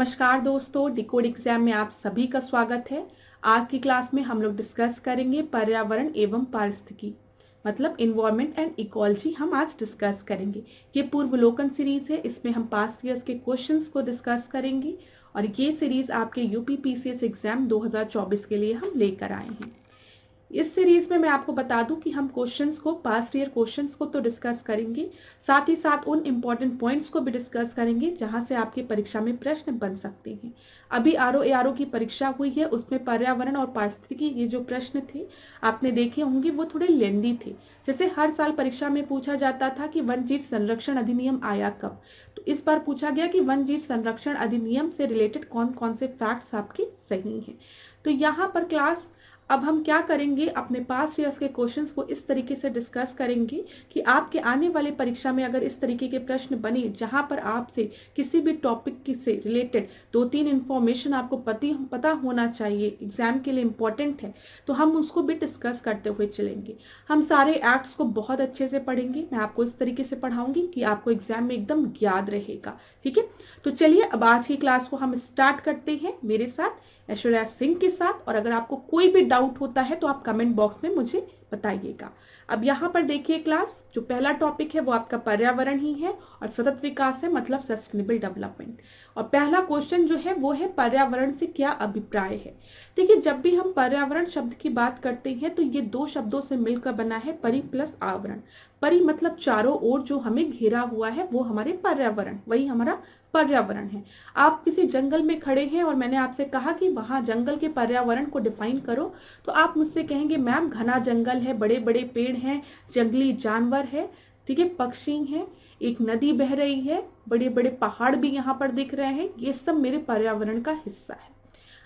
नमस्कार दोस्तों, decode exam में आप सभी का स्वागत है। आज की क्लास में हम लोग डिस्कस करेंगे पर्यावरण एवं पारिस्थितिकी, मतलब इन्वायरमेंट एंड इकोलॉजी हम आज डिस्कस करेंगे। ये पूर्वावलोकन सीरीज है, इसमें हम पास्ट ईयर्स के क्वेश्चंस को डिस्कस करेंगे और ये सीरीज आपके यूपी पीसीएस एग्जाम 2024 के लिए हम लेकर आए हैं। इस सीरीज में मैं आपको बता दूं कि हम क्वेश्चंस को, पास्ट ईयर क्वेश्चंस को तो डिस्कस करेंगे, साथ ही साथ उन इंपॉर्टेंट पॉइंट्स को भी डिस्कस करेंगे जहां से आपकी परीक्षा में प्रश्न बन सकते हैं। अभी आरओ की परीक्षा हुई है, उसमें पर्यावरण और पारिस्थितिकी ये जो प्रश्न थे आपने देखे होंगे वो थोड़े लेंदी थे। जैसे हर साल परीक्षा में पूछा जाता था कि वन जीव संरक्षण अधिनियम आया कब, तो इस बार पूछा गया कि वन जीव संरक्षण अधिनियम से रिलेटेड कौन कौन से फैक्ट्स आपके सही हैं। तो यहाँ पर क्लास अब हम क्या करेंगे, अपने पास्ट ईयर्स के क्वेश्चंस को इस तरीके से डिस्कस करेंगे कि आपके आने वाले परीक्षा में अगर इस तरीके के प्रश्न बने जहां पर आपसे किसी भी टॉपिक से रिलेटेड 2-3 इंफॉर्मेशन आपको पता होना चाहिए, एग्जाम के लिए इंपॉर्टेंट है, तो हम उसको भी डिस्कस करते हुए चलेंगे। हम सारे एक्ट्स को बहुत अच्छे से पढ़ेंगे, मैं आपको इस तरीके से पढ़ाऊंगी कि आपको एग्जाम में एकदम याद रहेगा। ठीक है, तो चलिए अब आज की क्लास को हम स्टार्ट करते हैं मेरे साथ, ऐश्वर्या सिंह के साथ। और अगर आपको कोई भी डाउट होता है तो आप कमेंट बॉक्स में मुझे बताइएगा। अब यहाँ पर देखिए क्लास, जो पहला टॉपिक है वो आपका पर्यावरण ही है और सतत विकास है, मतलब सस्टेनेबल डेवलपमेंट। और पहला क्वेश्चन जो है वो है पर्यावरण से क्या अभिप्राय है। देखिए, जब भी हम पर्यावरण शब्द की बात करते हैं तो ये दो शब्दों से मिलकर बना है, परि प्लस आवरण। परि मतलब चारों ओर जो हमें घेरा हुआ है वो हमारे पर्यावरण, वही हमारा पर्यावरण है। आप किसी जंगल में खड़े हैं और मैंने आपसे कहा कि वहां जंगल के पर्यावरण को डिफाइन करो, तो आप मुझसे कहेंगे मैम घना जंगल है, बड़े बड़े पेड़ हैं, जंगली जानवर है, ठीक है, पक्षी हैं, एक नदी बह रही है, बड़े बड़े पहाड़ भी यहाँ पर दिख रहे हैं, ये सब मेरे पर्यावरण का हिस्सा है।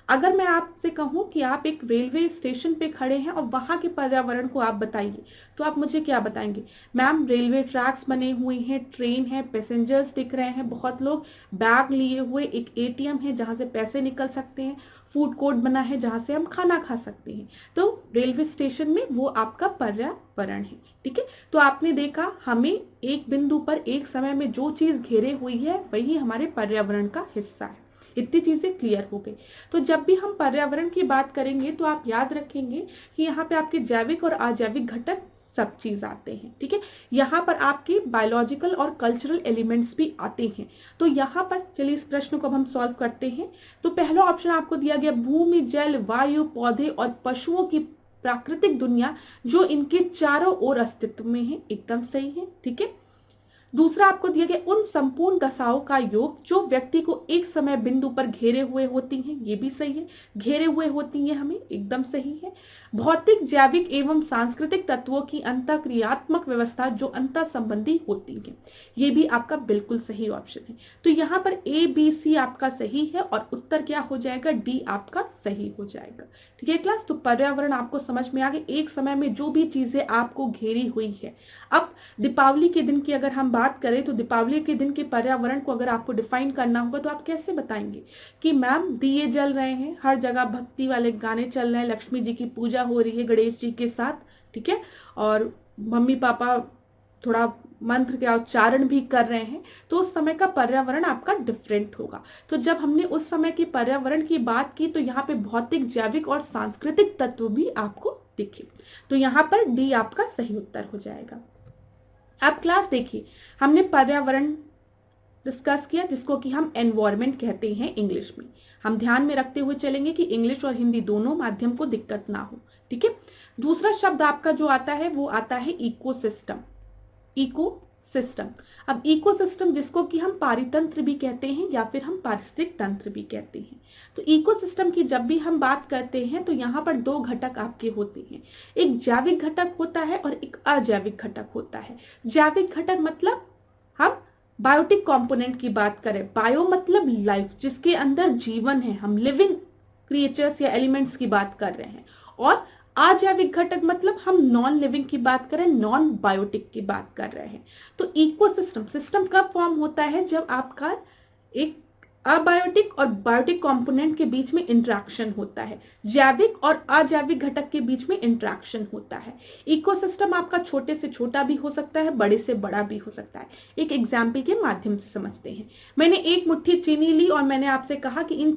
अगर मैं आपसे कहूं कि आप एक रेलवे स्टेशन पे खड़े हैं और वहां के पर्यावरण को आप बताइए, तो आप मुझे क्या बताएंगे? मैम रेलवे ट्रैक्स बने हुए हैं, ट्रेन है, पैसेंजर्स दिख रहे हैं, बहुत लोग बैग लिए हुए, एक एटीएम है जहां से पैसे निकल सकते हैं, फूड कोर्ट बना है जहां से हम खाना खा सकते हैं। तो रेलवे स्टेशन में वो आपका पर्यावरण है। ठीक है, तो आपने देखा हमें एक बिंदु पर एक समय में जो चीज घेरे हुई है वही हमारे पर्यावरण का हिस्सा है। इतनी चीजें क्लियर हो गई। तो जब भी हम पर्यावरण की बात करेंगे तो आप याद रखेंगे कि यहाँ पे आपके जैविक और अजैविक घटक सब चीज आते हैं। ठीक है, यहाँ पर आपके बायोलॉजिकल और कल्चरल एलिमेंट्स भी आते हैं। तो यहाँ पर चलिए इस प्रश्न को अब हम सॉल्व करते हैं। तो पहला ऑप्शन आपको दिया गया, भूमि, जल, वायु, पौधे और पशुओं की प्राकृतिक दुनिया जो इनके चारों ओर अस्तित्व में है, एकदम सही है। ठीक है, दूसरा आपको दिया गया, उन संपूर्ण दशाओं का योग जो व्यक्ति को एक समय बिंदु पर घेरे हुए होती हैं, ये भी सही है, घेरे हुए होती हैं हमें, एकदम सही है। भौतिक, जैविक एवं सांस्कृतिक तत्वों की अंतःक्रियात्मक व्यवस्था जो अंतर संबंधी होती है, ये भी आपका बिल्कुल सही ऑप्शन है। तो यहाँ पर ए बी सी आपका सही है और उत्तर क्या हो जाएगा? डी आपका सही हो जाएगा। ठीक है क्लास, तो पर्यावरण आपको समझ में आ गया, एक समय में जो भी चीजें आपको घेरी हुई है। अब दीपावली के दिन की अगर हम बात करें तो दीपावली के दिन के पर्यावरण को अगर आपको डिफाइन करना होगा तो आप कैसे बताएंगे कि मैम दिए जल रहे हैं, हर जगह भक्ति वाले गाने चल रहे हैं, लक्ष्मी जी की पूजा हो रही है गणेश जी के साथ, ठीक है, और मम्मी पापा थोड़ा मंत्र के उच्चारण भी कर रहे हैं, तो उस समय का पर्यावरण आपका डिफरेंट होगा। तो जब हमने उस समय के पर्यावरण की बात की तो यहाँ पे भौतिक, जैविक और सांस्कृतिक तत्व भी आपको दिखे। तो यहाँ पर डी आपका सही उत्तर हो जाएगा। अब क्लास देखिए, हमने पर्यावरण डिस्कस किया जिसको कि हम एनवायरमेंट कहते हैं इंग्लिश में। हम ध्यान में रखते हुए चलेंगे कि इंग्लिश और हिंदी दोनों माध्यम को दिक्कत ना हो। ठीक है, दूसरा शब्द आपका जो आता है वो आता है इकोसिस्टम। इकोसिस्टम, अब इकोसिस्टम जिसको कि हम पारितंत्र भी कहते हैं या फिर हम पारिस्थितिक तंत्र भी कहते हैं। तो इकोसिस्टम की जब भी हम बात करते हैं तो यहाँ पर दो घटक आपके होते हैं, एक जैविक घटक होता है और एक अजैविक घटक होता है। जैविक घटक मतलब हम बायोटिक कंपोनेंट की बात करें, बायो मतलब लाइफ, जिसके अंदर जीवन है, हम लिविंग क्रिएचर्स या एलिमेंट्स की बात कर रहे हैं। और अजैविक घटक मतलब हम नॉन लिविंग की बात करें, नॉन बायोटिक की बात कर रहे हैं। तो इकोसिस्टम, सिस्टम कब फॉर्म होता है? जब आपका एक अबायोटिक और बायोटिक कंपोनेंट के बीच में इंटरेक्शन होता है, जैविक और अजैविक घटक के बीच में इंटरेक्शन होता है। इकोसिस्टम आपका छोटे से छोटा भी हो सकता है, बड़े से बड़ा भी हो सकता है। एक एग्जाम्पल के माध्यम से समझते हैं। मैंने एक मुट्ठी चीनी ली और मैंने आपसे कहा कि इन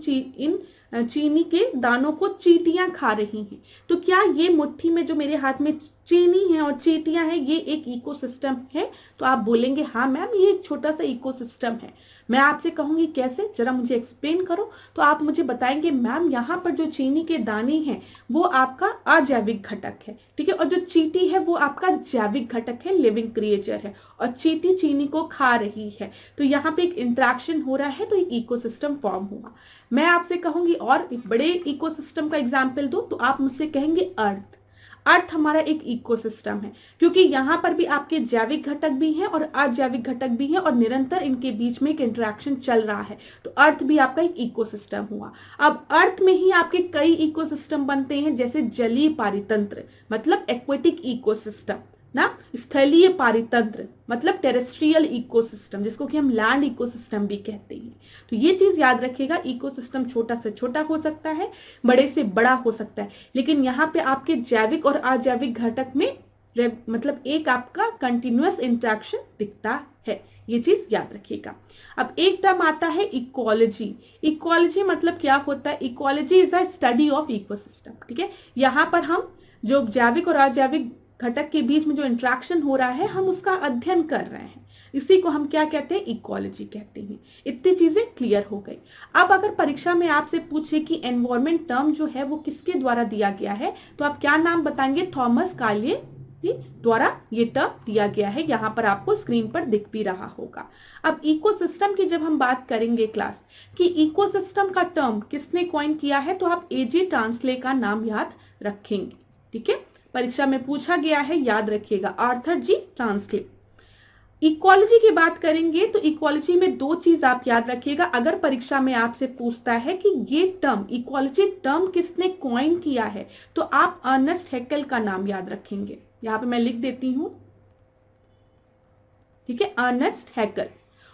चीनी के दानों को चींटियां खा रही हैं, तो क्या ये मुट्ठी में जो मेरे हाथ में चीनी है और चींटियां हैं ये एक इकोसिस्टम है? तो आप बोलेंगे हाँ मैम ये एक छोटा सा इकोसिस्टम है। मैं आपसे कहूंगी कैसे, जरा मुझे एक्सप्लेन करो। तो आप मुझे बताएंगे मैम यहाँ पर जो चीनी के दाने हैं वो आपका अजैविक घटक है, ठीक है, और जो चींटी है वो आपका जैविक घटक है, लिविंग क्रिएचर है, और चींटी चीनी को खा रही है। तो यहाँ पे एक इंटरेक्शन हो रहा है, तो एक इकोसिस्टम फॉर्म हुआ। मैं आपसे कहूंगी और एक बड़े इकोसिस्टम का एग्जाम्पल दो, तो आप मुझसे कहेंगे अर्थ। अर्थ हमारा एक इकोसिस्टम है, क्योंकि यहाँ पर भी आपके जैविक घटक भी हैं और अजैविक घटक भी हैं और निरंतर इनके बीच में एक इंटरेक्शन चल रहा है, तो अर्थ भी आपका एक इकोसिस्टम हुआ। अब अर्थ में ही आपके कई इकोसिस्टम बनते हैं, जैसे जलीय पारितंत्र मतलब एक्वेटिक इकोसिस्टम ना, स्थलीय पारितंत्र मतलब टेरेस्ट्रियल इकोसिस्टम, जिसको कि हम लैंड इकोसिस्टम भी कहते हैं। तो ये चीज याद रखिएगा, इकोसिस्टम छोटा से छोटा हो सकता है, बड़े से बड़ा हो सकता है, लेकिन यहाँ पे आपके जैविक और अजैविक घटक में मतलब एक आपका कंटिन्यूअस इंटरेक्शन दिखता है। ये चीज याद रखिएगा। अब एक टर्म आता है इकोलॉजी। इकोलॉजी मतलब क्या होता है? Ecology is a study of ecosystem, ठीक है। यहाँ पर हम जो जैविक और अजैविक घटक के बीच में जो इंटरेक्शन हो रहा है हम उसका अध्ययन कर रहे हैं, इसी को हम क्या कहते हैं? इकोलॉजी कहते हैं। इतनी चीजें क्लियर हो गई। अब अगर परीक्षा में आपसे पूछे कि एनवायरमेंट टर्म जो है वो किसके द्वारा दिया गया है, तो आप क्या नाम बताएंगे? थॉमस काल्ये द्वारा ये टर्म दिया गया है, यहाँ पर आपको स्क्रीन पर दिख भी रहा होगा। अब इकोसिस्टम की जब हम बात करेंगे क्लास कि इकोसिस्टम का टर्म किसने कॉइन किया है, तो आप एजी टांसले का नाम याद रखेंगे, ठीक है। परीक्षा में पूछा गया है, याद रखिएगा, आर्थर जी टांसले। इकोलॉजी की बात करेंगे तो इकोलॉजी में दो चीज आप याद रखिएगा। अगर परीक्षा में आपसे पूछता है कि ये टर्म इकोलॉजी टर्म किसने कॉइन किया है, तो आप अर्नेस्ट हैकेल का नाम याद रखेंगे। यहां पे मैं लिख देती हूं, ठीक है, अर्नेस्ट हैकेल।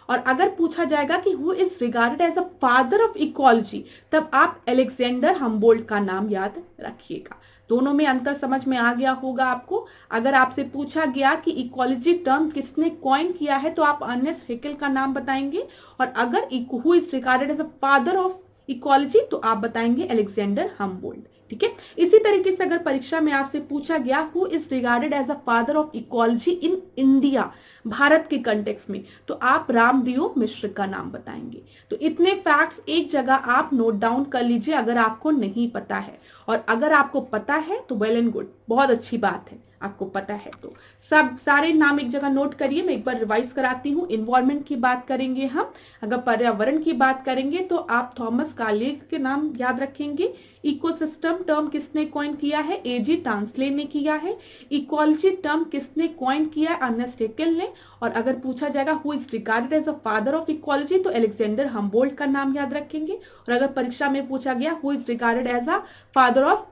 और अगर पूछा जाएगा कि who is regarded as a father of ecology, तब आप अलेक्जेंडर हम्बोल्ट का नाम याद रखिएगा। दोनों में अंतर समझ में आ गया होगा आपको। अगर आपसे पूछा गया कि इकोलॉजी टर्म किसने कॉइन किया है, तो आप अर्नेस्ट हैकेल का नाम बताएंगे, और अगर who is regarded as a father of ecology तो आप बताएंगे अलेक्जेंडर हम्बोल्ट, ठीक है। इसी तरीके से अगर परीक्षा में आपसे पूछा गया who is regarded as a father of ecology in India, Bharat के कंटेक्स्ट में, तो आप रामदेव मिश्र का नाम बताएंगे। तो इतने फैक्ट्स एक जगह आप नोट डाउन कर लीजिए अगर आपको नहीं पता है, और अगर आपको पता है तो वेल एंड गुड, बहुत अच्छी बात है, आपको पता है तो सब सारे नाम एक जगह नोट करिए। मैं एक बार रिवाइज कराती हूँ। इन्वायरमेंट की बात करेंगे हम, अगर पर्यावरण की बात करेंगे तो आप थॉमस काल्ये के नाम याद रखेंगे। इकोसिस्टम टर्म किसने कॉइन किया है? एजी टांसले ने किया है। इकोलॉजी टर्म किसने कॉइन किया है? अर्नेस्ट हैकेल ने। और अगर पूछा जाएगा who is regarded as a father of ecology, तो अलेक्जेंडर हम्बोल्ट का नाम याद रखेंगे। और अगर परीक्षा में पूछा गया who is regarded as a father of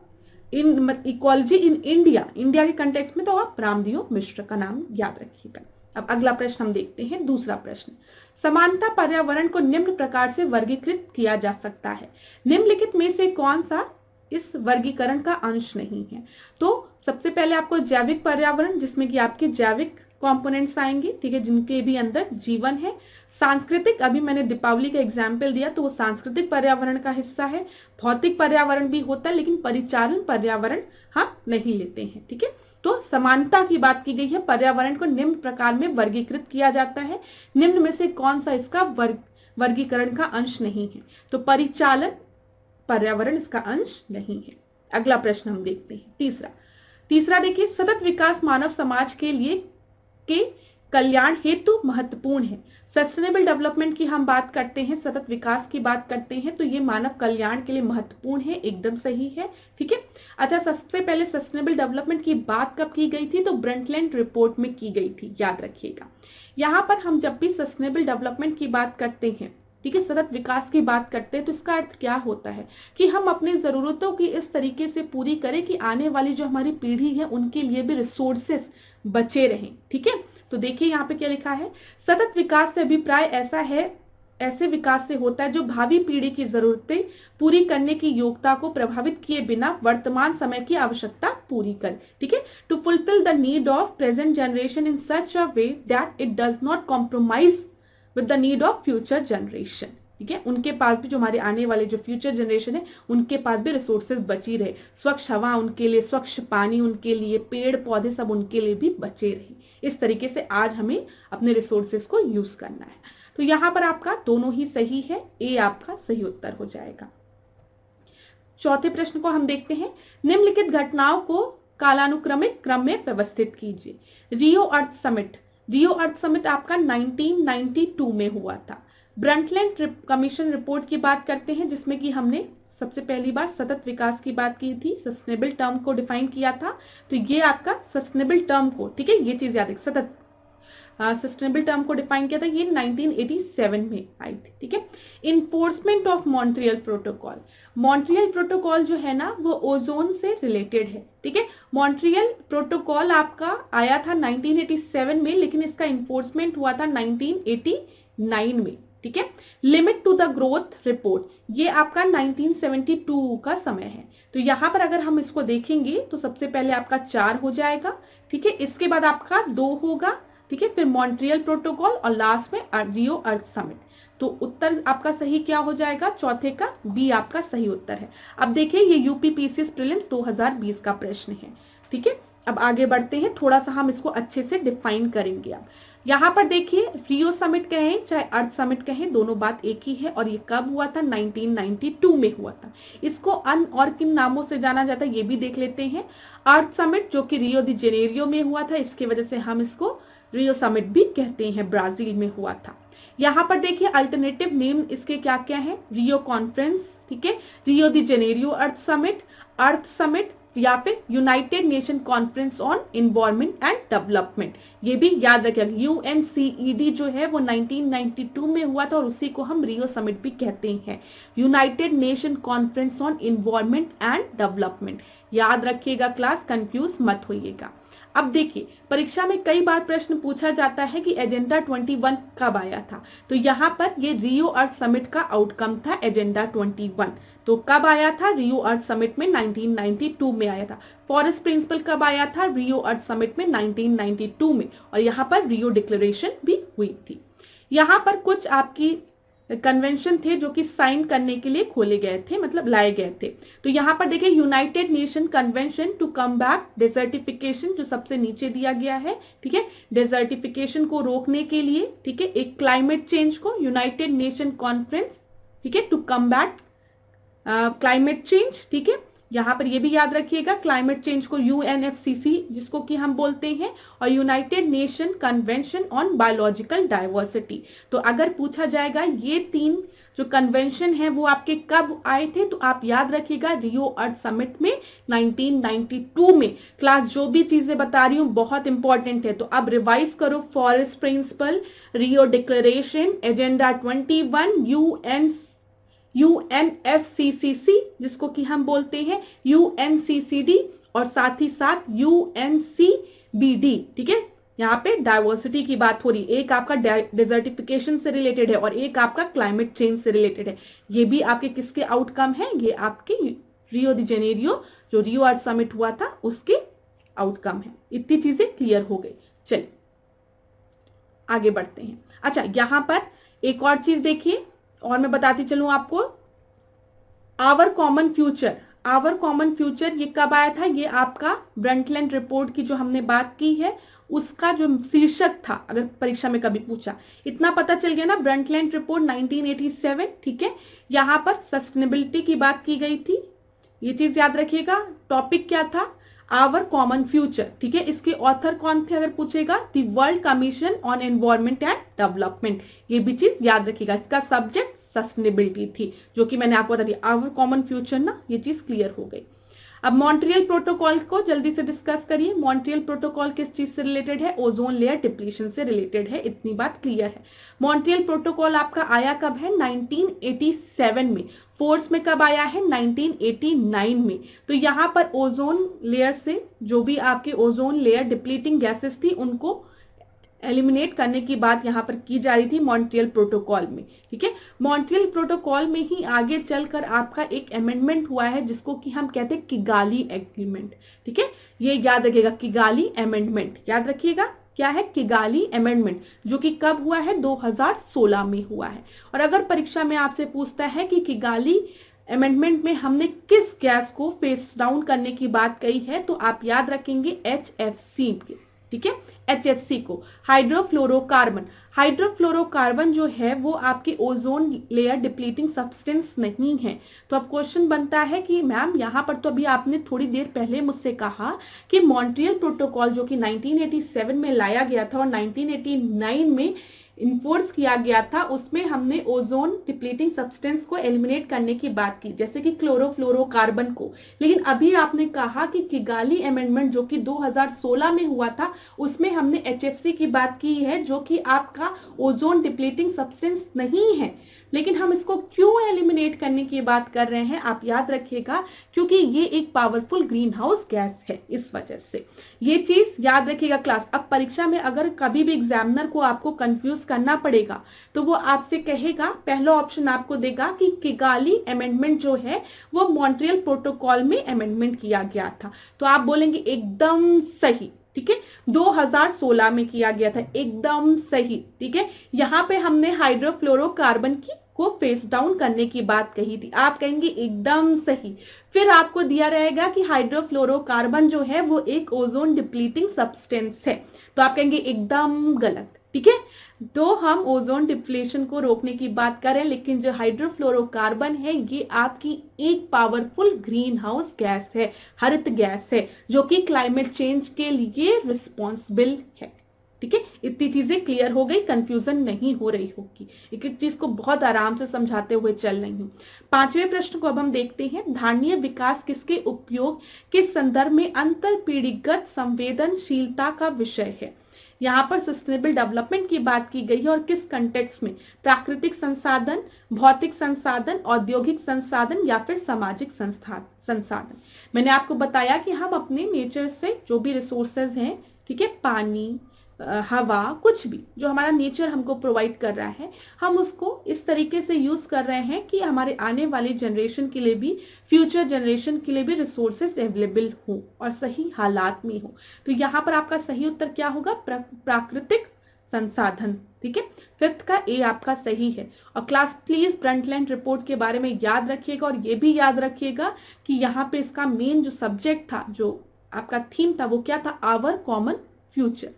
ecology in India, India के कंटेक्स्ट में, तो आप रामदेव मिश्र का नाम याद रखिएगा। अब अगला प्रश्न हम देखते हैं, दूसरा प्रश्न। समानता पर्यावरण को निम्न प्रकार से वर्गीकृत किया जा सकता है, निम्नलिखित में से कौन सा इस वर्गीकरण का अंश नहीं है? तो सबसे पहले आपको जैविक पर्यावरण, जिसमें कि आपके जैविक कंपोनेंट्स आएंगे, ठीक है, जिनके भी अंदर जीवन है। सांस्कृतिक, अभी मैंने दीपावली का एग्जाम्पल दिया तो वो सांस्कृतिक पर्यावरण का हिस्सा है। भौतिक पर्यावरण भी होता है, लेकिन परिचालन पर्यावरण हम नहीं लेते हैं, ठीक है। तो समानता की बात की गई है, पर्यावरण को निम्न प्रकार में वर्गीकृत किया जाता है, निम्न में से कौन सा इसका वर्गीकरण का अंश नहीं है? तो परिचालन पर्यावरण इसका अंश नहीं है। अगला प्रश्न हम देखते हैं, तीसरा देखिए, सतत विकास मानव समाज के लिए के कल्याण हेतु महत्वपूर्ण है। सस्टेनेबल डेवलपमेंट की हम बात करते हैं, सतत विकास की बात करते हैं, तो ये मानव कल्याण के लिए महत्वपूर्ण है, एकदम सही है, ठीक है। अच्छा, सबसे पहले सस्टेनेबल डेवलपमेंट की बात कब की गई थी? तो ब्रंटलैंड रिपोर्ट में की गई थी, याद रखिएगा। यहाँ पर हम जब भी सस्टेनेबल डेवलपमेंट की बात करते हैं, ठीक है, सतत विकास की बात करते हैं, तो इसका अर्थ क्या होता है कि हम अपनी जरूरतों की इस तरीके से पूरी करें कि आने वाली जो हमारी पीढ़ी है उनके लिए भी रिसोर्सेस बचे रहें, ठीक है। तो देखिए यहाँ पे क्या लिखा है, सतत विकास से अभिप्राय ऐसा है ऐसे विकास से होता है जो भावी पीढ़ी की जरूरतें पूरी करने की योग्यता को प्रभावित किए बिना वर्तमान समय की आवश्यकता पूरी करे। ठीक है, to fulfil the need of present generation in such a way that it does not compromise with the need of future generation. ठीक है, उनके पास भी जो हमारे आने वाले जो फ्यूचर जनरेशन है उनके पास भी रिसोर्सेज बची रहे, स्वच्छ हवा उनके लिए, स्वच्छ पानी उनके लिए, पेड़ पौधे सब उनके लिए भी बचे रहे। इस तरीके से आज हमें अपने रिसोर्सेज को यूज करना है। तो यहां पर आपका दोनों ही सही है, ए आपका सही उत्तर हो जाएगा। चौथे प्रश्न को हम देखते हैं, निम्नलिखित घटनाओं को कालानुक्रमिक क्रम में व्यवस्थित कीजिए। रियो अर्थ समिट, रियो अर्थ समिट आपका 1992 में हुआ था। ब्रंटलैंड कमीशन रिपोर्ट की बात करते हैं जिसमें कि हमने सबसे पहली बार सतत विकास की बात की थी, सस्टेनेबल टर्म को डिफाइन किया था। तो ये आपका सस्टेनेबल टर्म को, ठीक है, ये चीज याद रखिए, सतत सस्टेनेबल टर्म को डिफाइन किया था, ये 1987 में आई थी। ठीक है, enforcement of Montreal protocol, Montreal protocol जो है ना वो ओजोन से रिलेटेड है। ठीक है, मॉन्ट्रियल प्रोटोकॉल आपका आया था 1987 में, लेकिन इसका इन्फोर्समेंट हुआ था 1989 में। ठीक है, limit to the growth report, ये आपका 1972 का समय है। तो यहां पर अगर हम इसको देखेंगे तो सबसे पहले आपका 4 हो जाएगा। ठीक है, इसके बाद आपका 2 होगा। ठीक है, फिर मॉन्ट्रियल प्रोटोकॉल और लास्ट में रियो अर्थ समिट। तो उत्तर आपका सही क्या हो जाएगा, चौथे का बी आपका सही उत्तर है। अब देखिए ये यूपी पीसीएस प्रीलिम्स 2020 का प्रश्न है। ठीक है, अब आगे बढ़ते हैं, थोड़ा सा हम इसको अच्छे से डिफाइन करेंगे। अब यहाँ पर देखिए रियो समिट कहें चाहे अर्थ समिट कहें, दोनों बात एक ही है। और ये कब हुआ था, 1992 में हुआ था। इसको और किन नामों से जाना जाता है ये भी देख लेते हैं। अर्थ समिट जो कि रियो दी जेनेरियो में हुआ था, इसकी वजह से हम इसको रियो समिट भी कहते हैं, ब्राजील में हुआ था। यहाँ पर देखिए अल्टरनेटिव नेम इसके क्या क्या है, रियो कॉन्फ्रेंस, ठीक है, रियो दी जेनेरियो अर्थ समिट या फिर United nation conference on environment and development, ये भी याद रखिएगा। यूएनसीईडी जो है वो 1992 में हुआ था और उसी को हम रियो समिट भी कहते हैं, United nation conference on environment and development. याद रखिएगा क्लास, कंफ्यूज मत होइएगा। अब देखिए परीक्षा में कई बार प्रश्न पूछा जाता है कि एजेंडा 21 कब आया था, तो यहाँ पर ये रियो अर्थ समिट का आउटकम था एजेंडा 21। तो कब आया था, रियो अर्थ समिट में 1992 में आया था। फॉरेस्ट प्रिंसिपल कब आया था, रियो अर्थ समिट में 1992 में। और यहाँ पर रियो डिक्लेरेशन भी हुई थी। यहाँ पर कुछ आपकी कन्वेंशन थे जो कि साइन करने के लिए खोले गए थे, मतलब लाए गए थे। तो यहाँ पर देखिए united nation convention to combat desertification जो सबसे नीचे दिया गया है। ठीक है, डेजर्टिफिकेशन को रोकने के लिए, ठीक है, एक क्लाइमेट चेंज को यूनाइटेड नेशन कॉन्फ्रेंस, ठीक है, टू कम्बैट क्लाइमेट चेंज। ठीक है, यहाँ पर ये भी याद रखिएगा क्लाइमेट चेंज को यूएनएफसीसी जिसको कि हम बोलते हैं, और United nation convention on biological diversity. तो अगर पूछा जाएगा ये 3 जो कन्वेंशन है वो आपके कब आए थे, तो आप याद रखिएगा रियो अर्थ समिट में 1992 में। क्लास जो भी चीजें बता रही हूँ बहुत इंपॉर्टेंट है, तो अब रिवाइज करो। Forest principal, Rio declaration, agenda 21, UNFCCC जिसको कि हम बोलते हैं यूएनसीसीडी, और साथ ही साथ यूएनसीबीडी। ठीक है, यहाँ पे डाइवर्सिटी की बात हो रही, एक आपका डेजर्टिफिकेशन से रिलेटेड है और एक आपका क्लाइमेट चेंज से रिलेटेड है। ये भी आपके किसके आउटकम है, ये आपके रियो दी जेनेरियो जो रियो अर्थ समिट हुआ था उसके आउटकम है। इतनी चीजें क्लियर हो गई। चलिए आगे बढ़ते हैं। अच्छा, यहां पर एक और चीज देखिए और मैं बताती चलूं आपको, आवर कॉमन फ्यूचर ये कब आया था, ये आपका ब्रंटलैंड रिपोर्ट की जो हमने बात की है उसका जो शीर्षक था, अगर परीक्षा में कभी पूछा, इतना पता चल गया ना। ब्रंटलैंड रिपोर्ट 1987, ठीक है, यहां पर सस्टेनेबिलिटी की बात की गई थी, ये चीज याद रखिएगा। टॉपिक क्या था, आवर कॉमन फ्यूचर। ठीक है, इसके ऑथर कौन थे अगर पूछेगा, the world commission on environment and development, ये भी चीज याद रखिएगा। इसका सब्जेक्ट सस्टेनेबिलिटी थी, जो कि मैंने आपको बता दिया, आवर कॉमन फ्यूचर ना, ये चीज क्लियर हो गई। अब मॉन्ट्रियल प्रोटोकॉल को जल्दी से डिस्कस करिए। मॉन्ट्रियल प्रोटोकॉल किस चीज से रिलेटेड है, ओजोन लेयर डिप्लीशन से रिलेटेड है, इतनी बात क्लियर है। मॉन्ट्रियल प्रोटोकॉल आपका आया कब है, 1987 में। फोर्स में कब आया है, 1989 में। तो यहाँ पर ओजोन लेयर से जो भी आपके ओजोन लेयर डिप्लीटिंग गैसेस थी उनको एलिमिनेट करने की बात यहाँ पर की जा रही थी मॉन्ट्रियल प्रोटोकॉल में, ठीक है। मॉन्ट्रियल प्रोटोकॉल में ही आगे चलकर आपका एक अमेंडमेंट हुआ है जिसको कि हम कहते हैं किगाली एग्रीमेंट, ठीक है। ये याद रखिएगा, किगाली अमेंडमेंट याद रखिएगा, क्या है, किगाली अमेंडमेंट, जो कि कब हुआ है, 2016 में हुआ है। और अगर परीक्षा में आपसे पूछता है कि किगाली अमेंडमेंट में हमने किस गैस को फेस डाउन करने की बात कही है, तो आप याद रखेंगे HFC के, ठीक है, HFC को, हाइड्रोफ्लोरोकार्बन। हाइड्रोफ्लोरोकार्बन जो है वो आपके ओजोन लेयर डिप्लीटिंग सब्सटेंस नहीं है। तो अब क्वेश्चन बनता है कि मैम यहाँ पर तो अभी आपने थोड़ी देर पहले मुझसे कहा कि मॉन्ट्रियल प्रोटोकॉल जो कि 1987 में लाया गया था और 1989 में इन्फोर्स किया गया था, उसमें हमने ओजोन डिप्लीटिंग सब्सटेंस को एलिमिनेट करने की बात की, जैसे कि क्लोरोफ्लोरोकार्बन को। लेकिन अभी आपने कहा कि किगाली अमेंडमेंट जो कि 2016 में हुआ था, उसमें हमने HFC की बात की है, जो कि आपका ओजोन डिप्लीटिंग सब्सटेंस नहीं है। लेकिन हम इसको क्यों एलिमिनेट करने की बात कर रहे हैं, आप याद रखिएगा, क्योंकि ये एक पावरफुल ग्रीन हाउस गैस है, इस वजह से ये चीज याद रखिएगा क्लास। अब परीक्षा में अगर कभी भी एग्जामिनर को आपको कंफ्यूज करना पड़ेगा तो वो आपसे कहेगा, पहला ऑप्शन आपको देगा कि किगाली अमेंडमेंट जो है वो मॉन्ट्रियल प्रोटोकॉल में अमेंडमेंट किया गया था, तो आप बोलेंगे एकदम सही, ठीक है, 2016 में किया गया था, एकदम सही, ठीक है। यहाँ पे हमने हाइड्रोफ्लोरोकार्बन की को फेस डाउन करने की बात कही थी, आप कहेंगे एकदम सही। फिर आपको दिया रहेगा कि हाइड्रोफ्लोरोकार्बन जो है वो एक ओजोन डिप्लीटिंग सब्सटेंस है, तो आप कहेंगे एकदम गलत, ठीक है। तो हम ओजोन डिप्लीशन को रोकने की बात करें, लेकिन जो हाइड्रोफ्लोरोकार्बन है ये आपकी एक पावरफुल ग्रीन हाउस गैस है, हरित गैस है, जो कि क्लाइमेट चेंज के लिए रिस्पॉन्सिबल है, ठीक है। इतनी चीजें क्लियर हो गई, कंफ्यूजन नहीं हो रही होगी, एक एक चीज को बहुत आराम से समझाते हुए चल रही हूँ। 5वें प्रश्न को अब हम देखते हैं, धारणीय विकास किसके उपयोग के संदर्भ में अंतर पीढ़ीगत संवेदनशीलता का विषय है। यहाँ पर सस्टेनेबल डेवलपमेंट की बात की गई है और किस कंटेक्स्ट में, प्राकृतिक संसाधन, भौतिक संसाधन, औद्योगिक संसाधन या फिर सामाजिक संसाधन। मैंने आपको बताया कि हम अपने नेचर से जो भी रिसोर्सेज हैं, ठीक है, पानी, हवा, कुछ भी जो हमारा नेचर हमको प्रोवाइड कर रहा है, हम उसको इस तरीके से यूज कर रहे हैं कि हमारे आने वाली जनरेशन के लिए भी, फ्यूचर जनरेशन के लिए भी रिसोर्सेस अवेलेबल हो और सही हालात में हो। तो यहाँ पर आपका सही उत्तर क्या होगा, प्राकृतिक संसाधन, ठीक है। 5th का ए आपका सही है। और क्लास प्लीज फ्रंटलाइन रिपोर्ट के बारे में याद रखिएगा, और ये भी याद रखिएगा कि यहाँ पे इसका मेन जो सब्जेक्ट था, जो आपका थीम था, वो क्या था, आवर कॉमन फ्यूचर।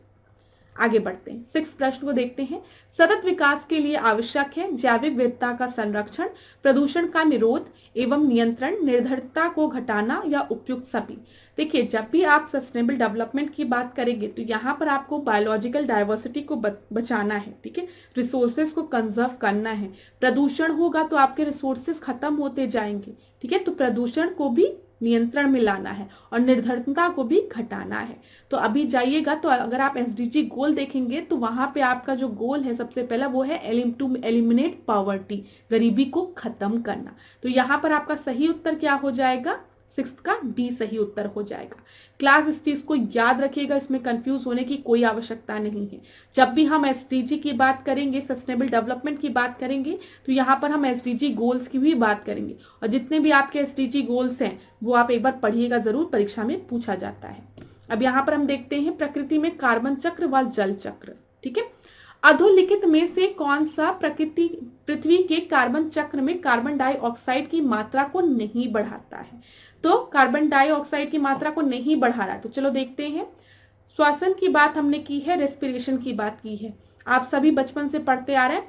आगे बढ़ते हैं, 6 प्रश्न को देखते हैं। सतत विकास के लिए आवश्यक है जैविक विविधता का संरक्षण, प्रदूषण का निरोध एवं नियंत्रण, निर्धनता को घटाना या उपयुक्त सभी। देखिए, जब भी आप सस्टेनेबल डेवलपमेंट की बात करेंगे तो यहाँ पर आपको बायोलॉजिकल डाइवर्सिटी को बचाना है, ठीक है, रिसोर्सेज को कंजर्व करना है। प्रदूषण होगा तो आपके रिसोर्सेज खत्म होते जाएंगे, ठीक है, तो प्रदूषण को भी नियंत्रण में लाना है और निर्धनता को भी घटाना है। तो अभी जाइएगा तो अगर आप SDG गोल देखेंगे तो वहां पे आपका जो गोल है सबसे पहला वो है टू एलिमिनेट पॉवर्टी, गरीबी को खत्म करना। तो यहाँ पर आपका सही उत्तर क्या हो जाएगा, 6th का डी सही उत्तर हो जाएगा। क्लास इस चीज को याद रखिएगा, इसमें कंफ्यूज होने की कोई आवश्यकता नहीं है। जब भी हम SDG की बात करेंगे, सस्टेनेबल डेवलपमेंट की बात करेंगे, तो यहाँ पर हम SDG गोल्स की भी बात करेंगे, और जितने भी आपके SDG गोल्स हैं वो आप एक बार पढ़िएगा जरूर, परीक्षा में पूछा जाता है। अब यहाँ पर हम देखते हैं प्रकृति में कार्बन चक्र व जल चक्र, ठीक है। अधोलिखित में से कौन सा पृथ्वी के कार्बन चक्र में कार्बन डाइऑक्साइड की मात्रा को नहीं बढ़ाता है। तो कार्बन डाइऑक्साइड की मात्रा को नहीं बढ़ा रहा है, तो चलो देखते हैं। श्वसन की बात हमने की है, रेस्पिरेशन की बात की है। आप सभी बचपन से पढ़ते आ रहे हैं,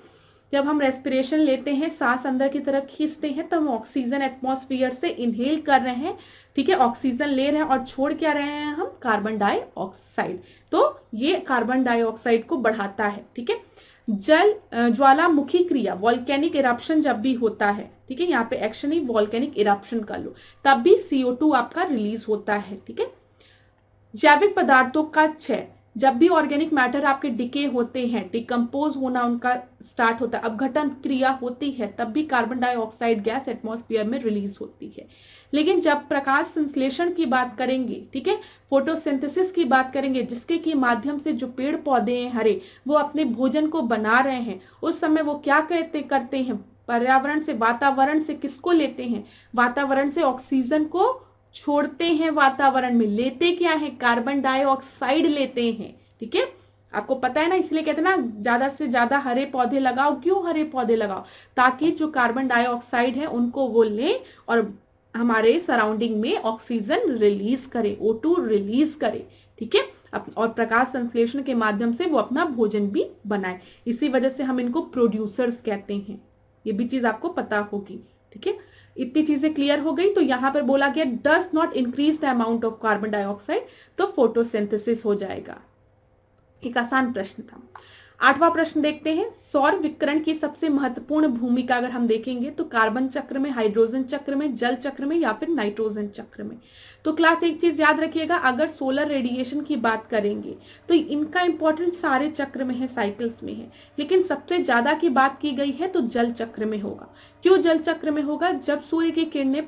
जब हम रेस्पिरेशन लेते हैं, सांस अंदर की तरफ खींचते हैं, तब हम ऑक्सीजन एटमॉस्फेयर से इनहेल कर रहे हैं, ठीक है, ऑक्सीजन ले रहे हैं और छोड़ क्या रहे हैं हम, कार्बन डाइऑक्साइड। तो ये कार्बन डाइऑक्साइड को बढ़ाता है, ठीक है। जल ज्वालामुखी क्रिया, वॉल्केनिक इरप्शन जब भी होता है, ठीक है, यहाँ पे एक्शन ही वॉल्केनिक इरप्शन कर लो, तब भी CO2 आपका रिलीज होता है, ठीक है। जैविक पदार्थों का क्षय, जब भी ऑर्गेनिक मैटर आपके डिके होते हैं, डिकम्पोज होना उनका स्टार्ट होता है, अपघटन क्रिया होती है, तब भी कार्बन डाइऑक्साइड गैस एटमॉस्फेयर में रिलीज होती है। लेकिन जब प्रकाश संश्लेषण की बात करेंगे, ठीक है, फोटोसिंथेसिस की बात करेंगे, जिसके के माध्यम से जो पेड़ पौधे हैं हरे वो अपने भोजन को बना रहे हैं, उस समय वो क्या करते हैं, पर्यावरण से, वातावरण से किसको लेते हैं, वातावरण से ऑक्सीजन को छोड़ते हैं, वातावरण में लेते क्या है, कार्बन डाइऑक्साइड लेते हैं। ठीक है, आपको पता है ना, इसलिए कहते हैं ना ज्यादा से ज्यादा हरे पौधे लगाओ। क्यों हरे पौधे लगाओ? ताकि जो कार्बन डाइऑक्साइड है उनको वो ले और हमारे सराउंडिंग में ऑक्सीजन रिलीज करे, O2 रिलीज करे। ठीक है, और प्रकाश संश्लेषण के माध्यम से वो अपना भोजन भी बनाए। इसी वजह से हम इनको प्रोड्यूसर्स कहते हैं। ये भी चीज आपको पता होगी। ठीक है, इतनी चीजें क्लियर हो गई। तो यहां पर बोला गया does not increase the amount of carbon dioxide, तो फोटोसिंथेसिस हो जाएगा। एक आसान प्रश्न था। 8वां प्रश्न देखते हैं। सौर विकिरण की सबसे महत्वपूर्ण भूमिका अगर हम देखेंगे तो कार्बन चक्र में, हाइड्रोजन चक्र में, जल चक्र में या फिर नाइट्रोजन चक्र में। तो क्लास एक चीज याद रखिएगा, अगर सोलर रेडिएशन की बात करेंगे तो इनका इंपॉर्टेंस सारे चक्र में है, साइकिल्स में है, लेकिन सबसे ज्यादा की बात की गई है तो जल चक्र में होगा। क्यों जल चक्र में होगा? जब सूर्य की किरणें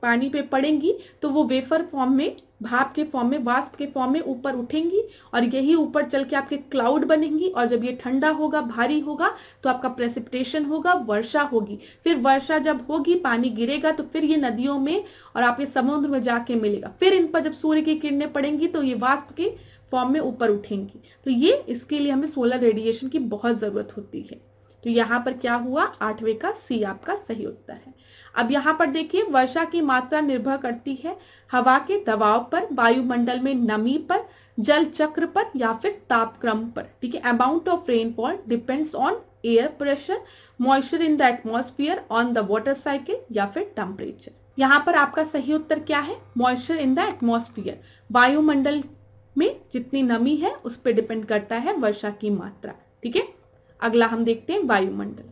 पानी पे पड़ेंगी तो वो वेफर फॉर्म में, भाप के फॉर्म में, वाष्प के फॉर्म में ऊपर उठेंगी और यही ऊपर चल के आपके क्लाउड बनेंगी। और जब ये ठंडा होगा, भारी होगा, तो आपका प्रेसिपिटेशन होगा, वर्षा होगी। फिर वर्षा जब होगी, पानी गिरेगा, तो फिर ये नदियों में और आपके समुद्र में जाके मिलेगा। फिर इन पर जब सूर्य की किरणें पड़ेंगी तो ये वाष्प के फॉर्म में ऊपर उठेंगी। तो ये, इसके लिए हमें सोलर रेडिएशन की बहुत जरूरत होती है। तो यहाँ पर क्या हुआ? 8वें का सी आपका सही उत्तर है। अब यहाँ पर देखिए, वर्षा की मात्रा निर्भर करती है हवा के दबाव पर, वायुमंडल में नमी पर, जल चक्र पर या फिर तापक्रम पर। ठीक है, amount of rainfall depends on air pressure, moisture in the atmosphere, on the water cycle या फिर टेम्परेचर। यहाँ पर आपका सही उत्तर क्या है? Moisture in the atmosphere. वायुमंडल में जितनी नमी है उस पर डिपेंड करता है वर्षा की मात्रा। ठीक है, अगला हम देखते हैं वायुमंडल।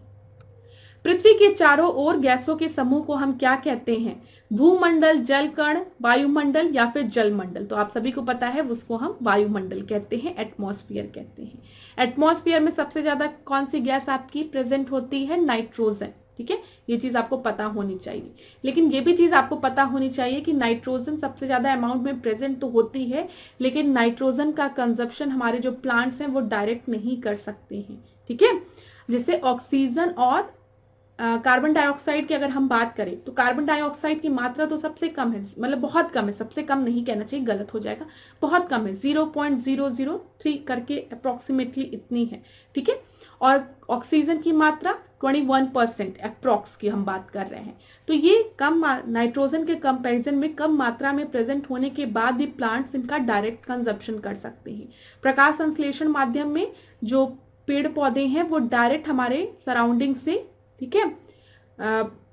पृथ्वी के चारों ओर गैसों के समूह को हम क्या कहते हैं? भूमंडल, जल कण, वायुमंडल या फिर जलमंडल। तो आप सभी को पता है उसको हम वायुमंडल कहते हैं, एटमॉस्फेयर कहते हैं। एटमॉस्फेयर में सबसे ज्यादा कौन सी गैस आपकी प्रेजेंट होती है? नाइट्रोजन। ठीक है, ये चीज आपको पता होनी चाहिए। लेकिन ये भी चीज आपको पता होनी चाहिए कि नाइट्रोजन सबसे ज्यादा अमाउंट में प्रेजेंट तो होती है, लेकिन नाइट्रोजन का कंजप्शन हमारे जो प्लांट्स हैं वो डायरेक्ट नहीं कर सकते हैं। ठीक है, जैसे ऑक्सीजन और कार्बन डाइऑक्साइड की अगर हम बात करें तो कार्बन डाइऑक्साइड की मात्रा तो सबसे कम है, मतलब बहुत कम है, सबसे कम नहीं कहना चाहिए, गलत हो जाएगा, बहुत कम है, 0.003 करके अप्रोक्सीमेटली इतनी है। ठीक है, और ऑक्सीजन की मात्रा 21% अप्रोक्स की हम बात कर रहे हैं। तो ये कम, नाइट्रोजन के कंपैरिजन में कम मात्रा में प्रेजेंट होने के बाद भी प्लांट्स इनका डायरेक्ट कंजप्शन कर सकते हैं। प्रकाश संश्लेषण माध्यम में जो पेड़ पौधे हैं वो डायरेक्ट हमारे सराउंडिंग से, ठीक है,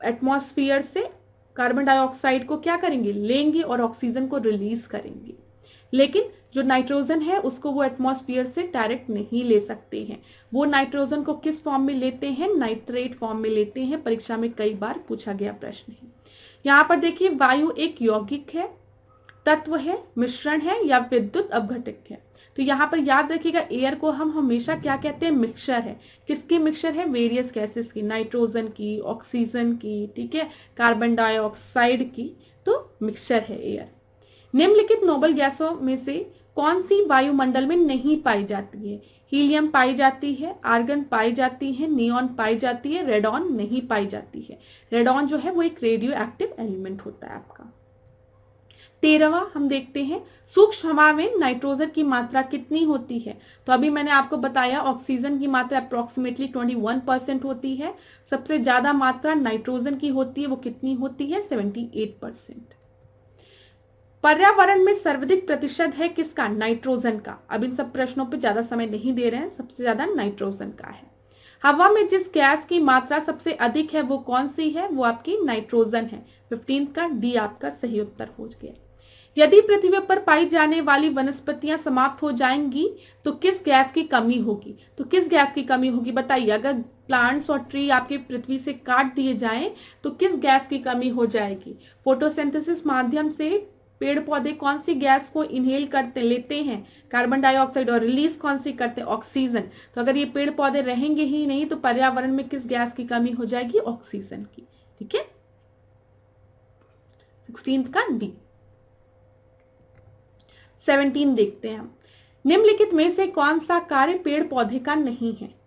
एटमॉस्फेयर से कार्बन डाइऑक्साइड को क्या करेंगे? लेंगे और ऑक्सीजन को रिलीज करेंगे। लेकिन जो नाइट्रोजन है उसको वो एटमॉस्फेयर से डायरेक्ट नहीं ले सकते हैं। वो नाइट्रोजन को किस फॉर्म में लेते हैं? नाइट्रेट फॉर्म में लेते हैं। परीक्षा में कई बार पूछा गया प्रश्न है। यहाँ पर देखिए, वायु एक यौगिक है, तत्व है, मिश्रण है या विद्युत अपघटक है। तो यहाँ पर याद रखिएगा, एयर को हम हमेशा क्या कहते हैं? मिक्सचर है। किसकी मिक्सचर है? वेरियस गैसेस की, नाइट्रोजन की, ऑक्सीजन की, ठीक है, कार्बन डाइऑक्साइड की, तो मिक्सचर है एयर। निम्नलिखित नोबल गैसों में से कौन सी वायुमंडल में नहीं पाई जाती है? हीलियम पाई जाती है, आर्गन पाई जाती है, नियॉन पाई जाती है, रेडॉन नहीं पाई जाती है। रेडॉन जो है वो एक रेडियो एक्टिव एलिमेंट होता है आपका। 13वां हम देखते हैं, सूक्ष्म हवा में नाइट्रोजन की मात्रा कितनी होती है? तो अभी मैंने आपको बताया ऑक्सीजन की मात्रा अप्रोक्सीमेटली 21% होती है। सबसे ज्यादा मात्रा नाइट्रोजन की होती है, वो कितनी होती है? 78%। पर्यावरण में सर्वाधिक प्रतिशत है किसका? नाइट्रोजन का। अब इन सब प्रश्नों पे ज्यादा समय नहीं दे रहे हैं, सबसे ज्यादा नाइट्रोजन का है। हवा में जिस गैस की मात्रा सबसे अधिक है वो कौन सी है? वो आपकी नाइट्रोजन है। 15 का डी आपका सही उत्तर हो गया। यदि पृथ्वी पर पाई जाने वाली वनस्पतियां समाप्त हो जाएंगी तो किस गैस की कमी होगी? तो किस गैस की कमी होगी बताइए? अगर प्लांट्स और ट्री आपके पृथ्वी से काट दिए जाएं तो किस गैस की कमी हो जाएगी? फोटोसिंथेसिस माध्यम से पेड़ पौधे कौन सी गैस को इनहेल करते लेते हैं, कार्बन डाइऑक्साइड, और रिलीज कौन सी करते हैं, ऑक्सीजन। तो अगर ये पेड़ पौधे रहेंगे ही नहीं तो पर्यावरण में किस गैस की कमी हो जाएगी, ऑक्सीजन की। ठीक है, 16 का डी। 17 देखते हैं हम, निम्नलिखित में से कौन सा कार्य पेड़ पौधे का नहीं है।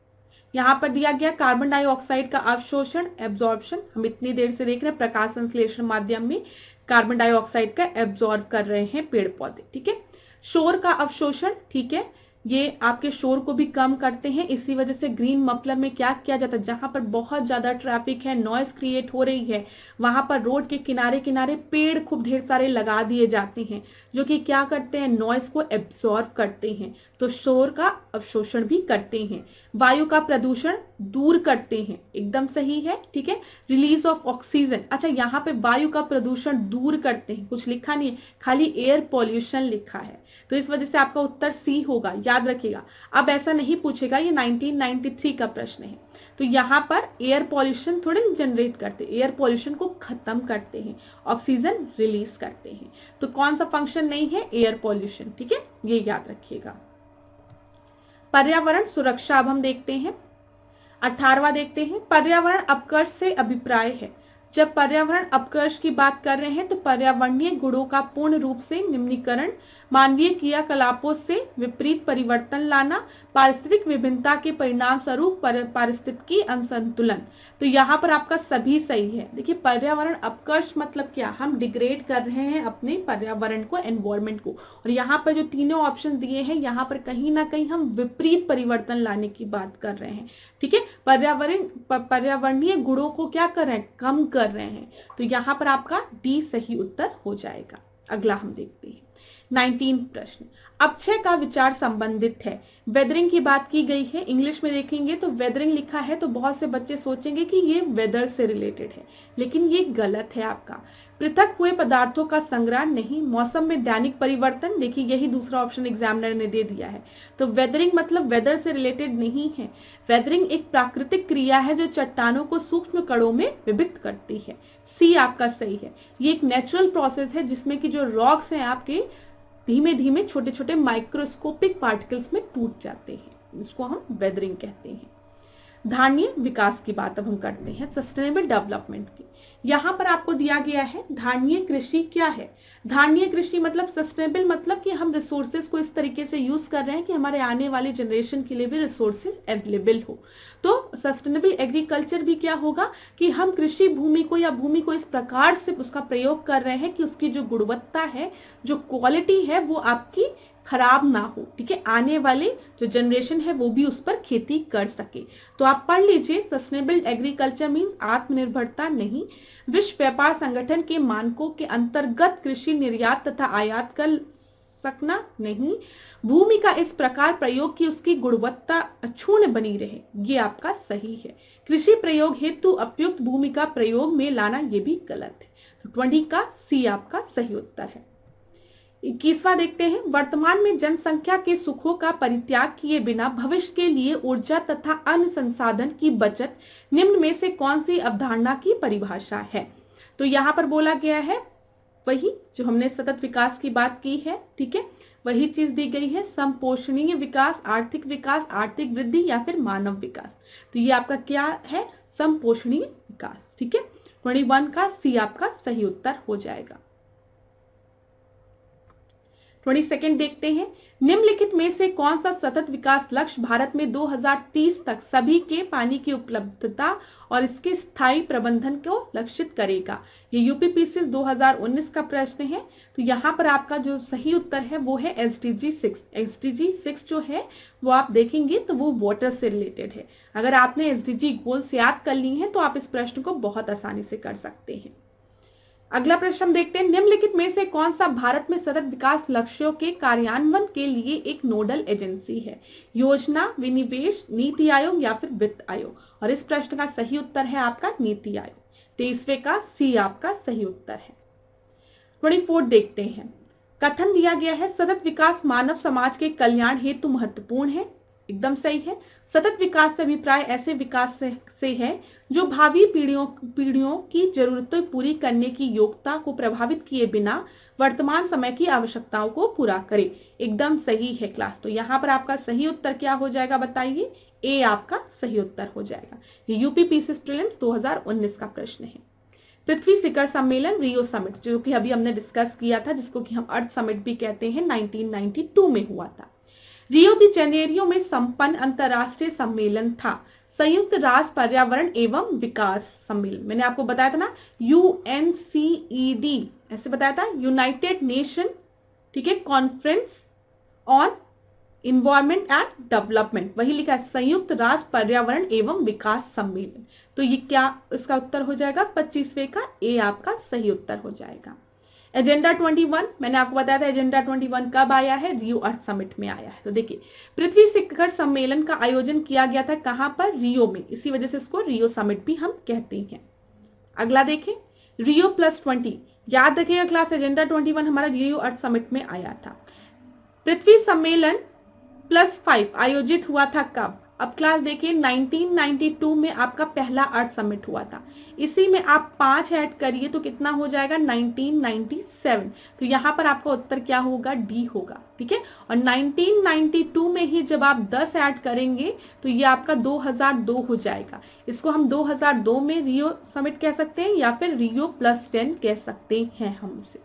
यहां पर दिया गया कार्बन डाइऑक्साइड का अवशोषण, एब्जॉर्प्शन, हम इतनी देर से देख रहे हैं प्रकाश संश्लेषण माध्यम में कार्बन डाइऑक्साइड का एब्जॉर्ब कर रहे हैं पेड़ पौधे। ठीक है, शोर का अवशोषण, ठीक है, ये आपके शोर को भी कम करते हैं। इसी वजह से ग्रीन मफलर में क्या किया जाता है, जहां पर बहुत ज्यादा ट्रैफिक है, नॉइस क्रिएट हो रही है, वहां पर रोड के किनारे किनारे पेड़ खूब ढेर सारे लगा दिए जाते हैं, जो कि क्या करते हैं, नॉइस को एब्जॉर्ब करते हैं, तो शोर का अवशोषण भी करते हैं। वायु का प्रदूषण दूर करते हैं, एकदम सही है। ठीक है, रिलीज ऑफ ऑक्सीजन, अच्छा यहाँ पे वायु का प्रदूषण दूर करते हैं, कुछ लिखा नहीं है, खाली एयर पॉल्यूशन लिखा है, तो इस वजह से आपका उत्तर सी होगा, याद रखिएगा। अब ऐसा नहीं पूछेगा, ये 1993 का प्रश्न है, तो यहाँ पर एयर पॉल्यूशन थोड़े जनरेट करते, एयर पॉल्यूशन को खत्म करते हैं, ऑक्सीजन रिलीज करते हैं, तो कौन सा फंक्शन नहीं है, एयर पॉल्यूशन। ठीक है, ये याद रखिएगा। पर्यावरण सुरक्षा अब हम देखते हैं, 18वां देखते हैं, पर्यावरण अपकर्ष से अभिप्राय है। जब पर्यावरण अपकर्ष की बात कर रहे हैं तो पर्यावरणीय गुणों का पूर्ण रूप से निम्नीकरण, मानवीय क्रियाकलापों से विपरीत परिवर्तन लाना, पारिस्थितिक विभिन्नता के परिणाम स्वरूप पारिस्थितिकी असंतुलन। तो यहाँ पर आपका सभी सही है। देखिए, पर्यावरण अपकर्ष मतलब क्या, हम डिग्रेड कर रहे हैं अपने पर्यावरण को, एनवायरमेंट को, और यहाँ पर जो तीनों ऑप्शन दिए हैं, यहाँ पर कहीं ना कहीं हम विपरीत परिवर्तन लाने की बात कर रहे हैं। ठीक है, पर्यावरणीय गुणों को क्या कर रहे हैं, कम कर रहे हैं, तो यहाँ पर आपका डी सही उत्तर हो जाएगा। अगला हम देखते हैं 19 प्रश्न, अपक्षय का विचार संबंधित है। वेदरिंग की बात की गई है, इंग्लिश में देखेंगे तो वेदरिंग लिखा है, तो बहुत से बच्चे सोचेंगे कि ये वेदर से रिलेटेड है, लेकिन ये गलत है आपका। पृथक हुए पदार्थों का संग्रह नहीं, मौसम में दैनिक परिवर्तन, देखिए यही दूसरा ऑप्शन एग्जामिनर ने दे दिया है, तो वेदरिंग मतलब वेदर से रिलेटेड नहीं है। वेदरिंग एक प्राकृतिक क्रिया है जो चट्टानों को सूक्ष्म कणों में विभक्त करती है, सी आपका सही है। ये एक नेचुरल प्रोसेस है जिसमें कि जो रॉक्स हैं आपके धीमे धीमे छोटे छोटे माइक्रोस्कोपिक पार्टिकल्स में टूट जाते हैं, इसको हम वेदरिंग कहते हैं। धारणीय विकास की बात अब हम करते हैं, सस्टेनेबल डेवलपमेंट की। यहाँ पर आपको दिया गया है धारणीय कृषि क्या है। धारणीय कृषि मतलब सस्टेनेबल मतलब कि हम रिसोर्सेज को इस तरीके से यूज कर रहे हैं कि हमारे आने वाले जनरेशन के लिए भी रिसोर्सेज अवेलेबल हो। तो सस्टेनेबल एग्रीकल्चर भी क्या होगा कि हम कृषि भूमि को या भूमि को इस प्रकार से उसका प्रयोग कर रहे हैं कि उसकी जो गुणवत्ता है, जो क्वालिटी है, वो आपकी खराब ना हो। ठीक है, आने वाले जो जनरेशन है वो भी उस पर खेती कर सके। तो आप पढ़ लीजिए, सस्टेनेबल एग्रीकल्चर मींस आत्मनिर्भरता नहीं, विश्व व्यापार संगठन के मानकों के अंतर्गत कृषि निर्यात तथा आयात कर सकना नहीं, भूमि का इस प्रकार प्रयोग की उसकी गुणवत्ता अक्षुण्ण बनी रहे, ये आपका सही है। कृषि प्रयोग हेतु उपयुक्त भूमि का प्रयोग में लाना ये भी गलत है, तो 20 का सी आपका सही उत्तर है। 21वां देखते हैं, वर्तमान में जनसंख्या के सुखों का परित्याग किए बिना भविष्य के लिए ऊर्जा तथा अन्य संसाधन की बचत निम्न में से कौन सी अवधारणा की परिभाषा है। तो यहाँ पर बोला गया है वही जो हमने सतत विकास की बात की है। ठीक है, वही चीज दी गई है, समपोषणीय विकास, आर्थिक विकास, आर्थिक वृद्धि या फिर मानव विकास। तो ये आपका क्या है, समपोषणीय विकास। ठीक है, 21 का सी आपका सही उत्तर हो जाएगा। 22 देखते हैं, निम्नलिखित में से कौन सा सतत विकास लक्ष्य भारत में 2030 तक सभी के पानी की उपलब्धता और इसके स्थायी प्रबंधन को लक्षित करेगा। ये यूपीपीसीएस 2019 का प्रश्न है। तो यहाँ पर आपका जो सही उत्तर है वो है SDG 6। SDG 6 जो है वो आप देखेंगे तो वो वाटर से रिलेटेड है। अगर आपने SDG गोल्स याद कर ली हैं तो आप इस प्रश्न को बहुत आसानी से कर सकते हैं। अगला प्रश्न हम देखते हैं, निम्नलिखित में से कौन सा भारत में सतत विकास लक्ष्यों के कार्यान्वयन के लिए एक नोडल एजेंसी है। योजना, विनिवेश, नीति आयोग या फिर वित्त आयोग। और इस प्रश्न का सही उत्तर है आपका नीति आयोग। 23वें का सी आपका सही उत्तर है। 24 देखते हैं, कथन दिया गया है, सतत विकास मानव समाज के कल्याण हेतु महत्वपूर्ण है। एकदम सही है। सतत विकास से अभिप्राय ऐसे विकास से है जो भावी पीढ़ियों की जरूरतें पूरी करने की योग्यता को प्रभावित किए बिना वर्तमान समय की आवश्यकताओं को पूरा करे। एकदम सही है क्लास। तो यहाँ पर आपका सही उत्तर क्या हो जाएगा बताइए? ए आपका सही उत्तर हो जाएगा। ये यूपी पीसीएस प्रीलिम्स 2019 का प्रश्न है। पृथ्वी शिखर सम्मेलन रियो समिट, जो कि अभी हमने डिस्कस किया था, जिसको कि हम अर्थ समिट भी कहते हैं, 1992 में हुआ था। रियो दी जेनेरियो में संपन्न अंतरराष्ट्रीय सम्मेलन था संयुक्त राष्ट्र पर्यावरण एवं विकास सम्मेलन। मैंने आपको बताया था ना, UNCED ऐसे बताया था, यूनाइटेड नेशन, ठीक है, conference on environment and development, वही लिखा है संयुक्त राष्ट्र पर्यावरण एवं विकास सम्मेलन। तो ये क्या इसका उत्तर हो जाएगा? 25वें का ए आपका सही उत्तर हो जाएगा। एजेंडा 21, मैंने आपको बताया था एजेंडा 21 कब आया है? रियो अर्थ समिट में आया है। तो देखिए, पृथ्वी शिखर सम्मेलन का आयोजन किया गया था कहां पर? रियो में, इसी वजह से इसको रियो समिट भी हम कहते हैं। अगला देखें, रियो +20, याद रखिएगा क्लास, एजेंडा 21 हमारा रियो अर्थ समिट में आया था। पृथ्वी सम्मेलन +5 आयोजित हुआ था कब? अब क्लास देखिए, 1992 में आपका पहला अर्थ समिट हुआ था। इसी में आप 5 ऐड करिए तो कितना हो जाएगा? 1997। तो यहाँ पर आपका उत्तर क्या होगा? डी होगा, ठीक है। और 1992 में ही जब आप 10 ऐड करेंगे तो ये आपका 2002 हो जाएगा। इसको हम 2002 में रियो समिट कह सकते हैं या फिर रियो +10 कह सकते हैं हम इसे।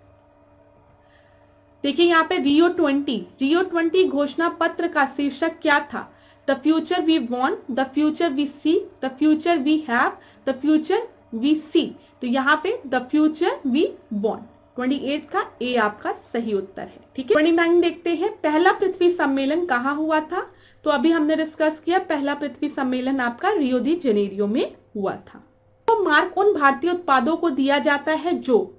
देखिए यहाँ पे रियो 20 घोषणा पत्र का शीर्षक क्या था? The future we want, the future we see, the future we have, the future we see. तो यहाँ पे द फ्यूचर वी वॉन्ट, 28 का ए आपका सही उत्तर है, ठीक है। 29 देखते हैं, पहला पृथ्वी सम्मेलन कहाँ हुआ था? तो अभी हमने डिस्कस किया, पहला पृथ्वी सम्मेलन आपका रियो दी जेनेरियो में हुआ था। तो मार्क उन भारतीय उत्पादों को दिया जाता है जो,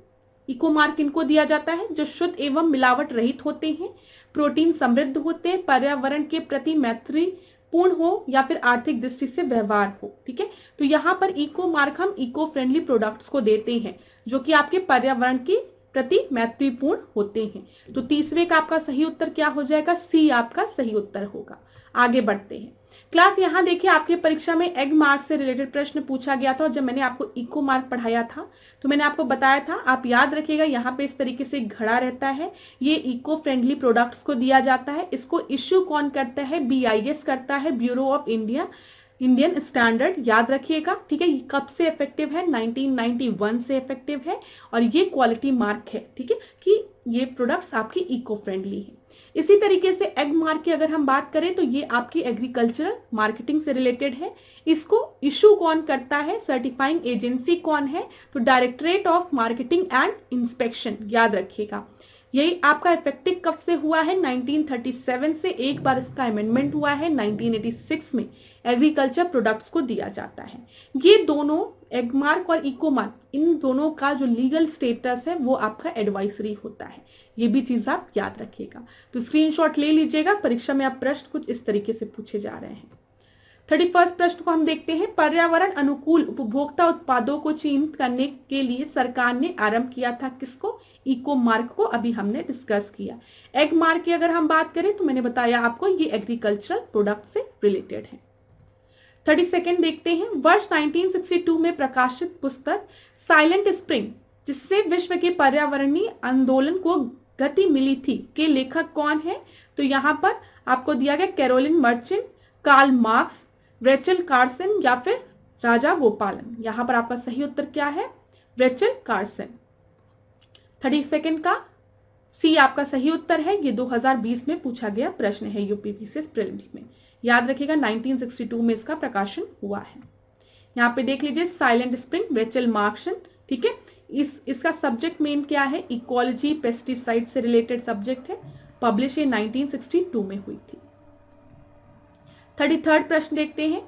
इको मार्क इनको दिया जाता है जो शुद्ध एवं मिलावट रहित होते हैं, प्रोटीन समृद्ध होते हैं, पर्यावरण के प्रति मैत्रीपूर्ण हो या फिर आर्थिक दृष्टि से व्यवहार हो, ठीक है। तो यहाँ पर इको मार्क हम इको फ्रेंडली प्रोडक्ट्स को देते हैं जो कि आपके पर्यावरण के प्रति मैत्रीपूर्ण होते हैं। तो 30वें का आपका सही उत्तर क्या हो जाएगा? सी आपका सही उत्तर होगा। आगे बढ़ते हैं क्लास। यहाँ देखिए, आपके परीक्षा में एग मार्क से रिलेटेड प्रश्न पूछा गया था और जब मैंने आपको इको मार्क पढ़ाया था तो मैंने आपको बताया था, आप याद रखिएगा, यहाँ पे इस तरीके से घड़ा रहता है, ये इको फ्रेंडली प्रोडक्ट्स को दिया जाता है। इसको इश्यू कौन करता है? BIS करता है, ब्यूरो ऑफ इंडियन स्टैंडर्ड, याद रखिएगा, ठीक है। ये कब से इफेक्टिव है? 1991 से इफेक्टिव है और ये क्वालिटी मार्क है, ठीक है, कि ये प्रोडक्ट्स आपकी इको फ्रेंडली है। इसी तरीके से एग मार्क की अगर हम बात करें तो ये आपकी एग्रीकल्चरल मार्केटिंग से रिलेटेड है। इसको इशू कौन करता है? सर्टिफाइंग एजेंसी कौन है? तो directorate of marketing and inspection, याद रखिएगा। यही आपका इफेक्टिव कब से हुआ है? 1937 से। एक बार इसका अमेंडमेंट हुआ है 1986 में, एग्रीकल्चर प्रोडक्ट्स को दिया जाता है। ये दोनों एग मार्क और इको मार्क, इन दोनों का जो लीगल स्टेटस है वो आपका एडवाइजरी होता है। ये भी चीज आप याद रखिएगा। तो स्क्रीनशॉट ले लीजिएगा, परीक्षा में आप प्रश्न कुछ इस तरीके से पूछे जा रहे हैं। 31 प्रश्न को हम देखते हैं, पर्यावरण अनुकूल उपभोक्ता उत्पादों को चिन्हित करने के लिए सरकार ने आरंभ किया था किसको? इको मार्क को। अभी हमने डिस्कस किया। एग मार्क की अगर हम बात करें तो मैंने बताया आपको, ये एग्रीकल्चरल प्रोडक्ट से रिलेटेड है। 32 देखते हैं, वर्ष 1962 में प्रकाशित पुस्तक साइलेंट स्प्रिंग, जिससे विश्व के पर्यावरणीय आंदोलन को गति मिली थी, के लेखक कौन है? तो यहाँ पर आपको दिया गया Caroline Merchant, Karl Marx, Rachel Carson या फिर राजा गोपालन। यहाँ पर आपका सही उत्तर क्या है? Rachel Carson. 32 का सी आपका सही उत्तर है। ये 2020 में पूछा गया प्रश्न है यूपी पीसीएस प्रीलिम्स में, याद रखिएगा 1962 में इसका प्रकाशन हुआ है। यहाँ पे देख लीजिए, साइलेंट स्प्रिंग, रेचल मार्क्सन, ठीक है। इसका सब्जेक्ट मेन क्या है? इकोलॉजी, पेस्टिसाइड से रिलेटेड सब्जेक्ट है। पब्लिश ये 1962 में हुई थी। 33 प्रश्न देखते हैं,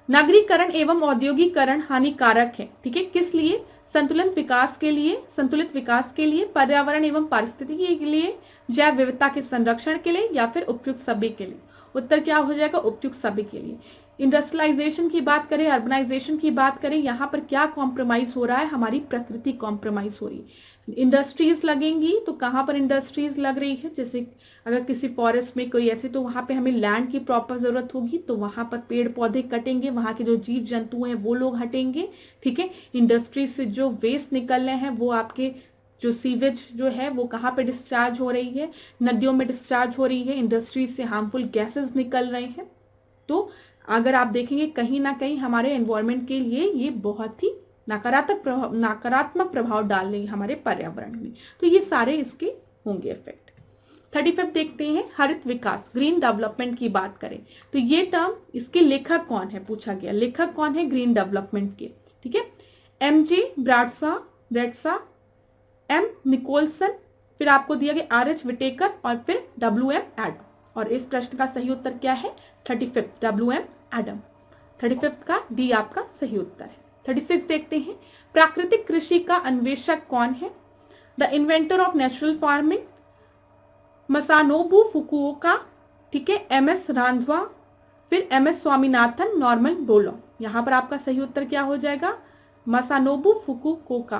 नगरीकरण एवं औद्योगिकरण हानिकारक है, ठीक है, किस लिए? संतुलित विकास के लिए, पर्यावरण एवं पारिस्थितिकी के लिए, जैव विविधता के संरक्षण के लिए या फिर उपयुक्त सभी के लिए। उत्तर क्या हो जाएगा, उपयुक्त सभी के लिए। इंडस्ट्रियलाइजेशन की बात करें, अर्बनाइजेशन की बात करें, यहाँ पर क्या कॉम्प्रोमाइज हो रहा है, हमारी प्रकृति कॉम्प्रोमाइज हो रही है। इंडस्ट्रीज लगेंगी तो कहाँ पर इंडस्ट्रीज लग रही है, जैसे अगर किसी फॉरेस्ट में कोई ऐसे, तो वहां पे हमें लैंड की प्रॉपर जरूरत होगी, तो वहां पर पेड़ पौधे कटेंगे, वहां के जो जीव जंतु हैं वो लोग हटेंगे, ठीक है। इंडस्ट्री से जो वेस्ट निकल रहे हैं वो आपके जो सीवेज जो है वो कहाँ पे डिस्चार्ज हो रही है, नदियों में डिस्चार्ज हो रही है, इंडस्ट्रीज से हार्मफुल गैसेस निकल रहे हैं। तो अगर आप देखेंगे कहीं ना कहीं हमारे एनवायरनमेंट के लिए ये बहुत ही नकारात्मक प्रभाव डाल रही है हमारे पर्यावरण में। तो ये सारे इसके होंगे इफेक्ट। 35 देखते हैं, हरित विकास, ग्रीन डेवलपमेंट की बात करें तो ये टर्म, इसके लेखक कौन है पूछा गया, लेखक कौन है ग्रीन डेवलपमेंट के, ठीक है। एमजे ब्रैडशॉ, एम निकोलसन, फिर आपको दिया गया आर.एच. विटेकर और फिर W.M. एडम। और इस प्रश्न का सही उत्तर क्या है, 35 W.M. एडम। 35 का डी आपका सही उत्तर है। 36 देखते हैं, प्राकृतिक कृषि का अन्वेषक कौन है, the inventor of natural farming, Masanobu Fukuoka, ठीक है, MS रांधवा, फिर MS स्वामीनाथन, नॉर्मन बोरलॉग। यहां पर आपका सही उत्तर क्या हो जाएगा, मसानोबु फुकुओका,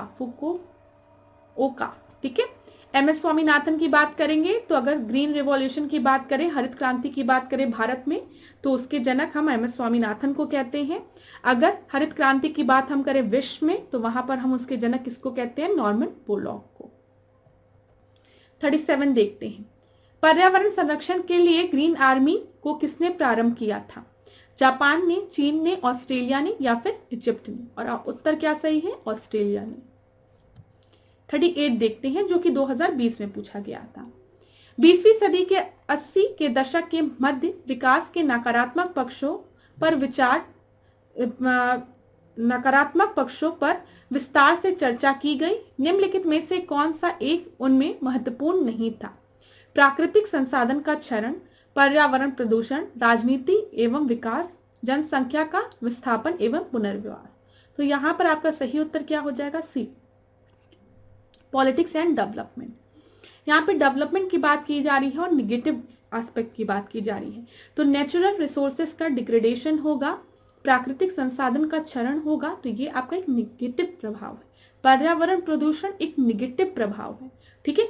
ठीक है। MS स्वामीनाथन की बात करेंगे तो अगर ग्रीन रिवॉल्यूशन की बात करें, हरित क्रांति की बात करें भारत में, तो उसके जनक हम MS स्वामीनाथन को कहते हैं। अगर हरित क्रांति की बात हम करें विश्व में, तो वहां पर हम उसके जनक किसको कहते हैं, नॉर्मन बोरलॉग को। 37 देखते हैं, पर्यावरण संरक्षण के लिए ग्रीन आर्मी को किसने प्रारंभ किया था, जापान ने, चीन ने, ऑस्ट्रेलिया ने या फिर इजिप्ट ने। और उत्तर क्या सही है, ऑस्ट्रेलिया ने। 38 देखते हैं जो कि 2020 में पूछा गया था, 20वीं सदी के 80 के दशक के मध्य विकास के नकारात्मक पक्षों पर विस्तार से चर्चा की गई, निम्नलिखित में से कौन सा एक उनमें महत्वपूर्ण नहीं था, प्राकृतिक संसाधन का क्षरण, पर्यावरण प्रदूषण, राजनीति एवं विकास, जनसंख्या का विस्थापन एवं पुनर्विकास। तो यहां पर आपका सही उत्तर क्या हो जाएगा, सी, पॉलिटिक्स एंड डेवलपमेंट। यहाँ पे डेवलपमेंट की बात की जा रही है और निगेटिव एस्पेक्ट की बात की जा रही है। तो नेचुरल रिसोर्सेस का डिग्रेडेशन होगा, प्राकृतिक संसाधन का क्षरण होगा, तो ये आपका एक निगेटिव प्रभाव है। पर्यावरण प्रदूषण एक निगेटिव प्रभाव है, ठीक है।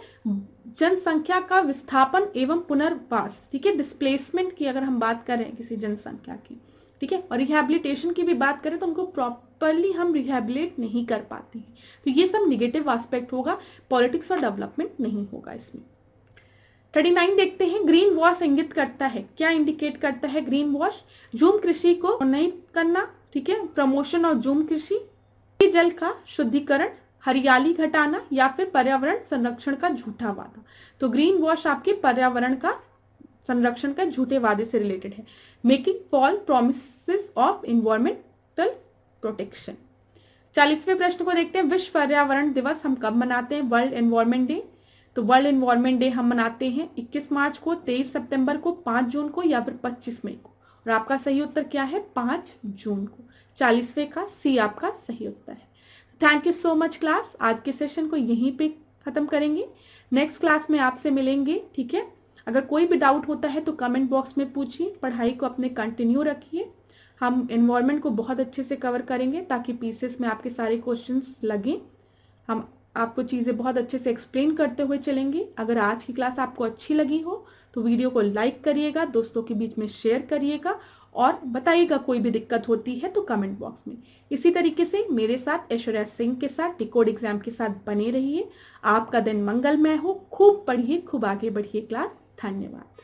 जनसंख्या का विस्थापन एवं पुनर्वास, ठीक है, डिस्प्लेसमेंट की अगर हम बात करें किसी जनसंख्या की, ठीक है, और रिहैबिलिटेशन की भी बात करें तो उनको प्रॉपरली हम रिहैबिलिट नहीं कर पाते हैं। तो ये सब निगेटिव एस्पेक्ट होगा, पॉलिटिक्स और डेवलपमेंट नहीं होगा इसमें। 39 देखते हैं, ग्रीन वॉश इंगित करता है, क्या इंडिकेट करता है ग्रीन वॉश, झूम कृषि को नहीं करना, ठीक है, प्रमोशन और झूम कृषि, जल का शुद्धिकरण, हरियाली घटाना या फिर पर्यावरण संरक्षण का झूठा वादा। तो ग्रीन वॉश आपके पर्यावरण का संरक्षण का झूठे वादे से रिलेटेड है, making false promises of environmental protection. 40वें प्रश्न को देखते हैं, विश्व पर्यावरण दिवस हम कब मनाते हैं, वर्ल्ड एनवायरमेंट डे। तो वर्ल्ड एनवायरमेंट डे हम मनाते हैं 21 मार्च को, 23 सितंबर को, 5 जून को या फिर 25 मई को। और आपका सही उत्तर क्या है, 5 जून को। 40वें का सी आपका सही उत्तर है। Thank you so much class, आज के सेशन को यहीं पे खत्म करेंगे, नेक्स्ट क्लास में आपसे मिलेंगे, ठीक है। अगर कोई भी डाउट होता है तो कमेंट बॉक्स में पूछिए, पढ़ाई को अपने कंटिन्यू रखिए। हम एनवायरनमेंट को बहुत अच्छे से कवर करेंगे ताकि पीसेस में आपके सारे क्वेश्चंस लगें। हम आपको चीज़ें बहुत अच्छे से एक्सप्लेन करते हुए चलेंगे। अगर आज की क्लास आपको अच्छी लगी हो तो वीडियो को लाइक करिएगा, दोस्तों के बीच में शेयर करिएगा और बताइएगा कोई भी दिक्कत होती है तो कमेंट बॉक्स में। इसी तरीके से मेरे साथ ऐश्वर्या सिंह के साथ डिकोड एग्जाम के साथ बने रहिए। आपका दिन मंगलमय हो, खूब पढ़िए, खूब आगे बढ़िए क्लास। धन्यवाद।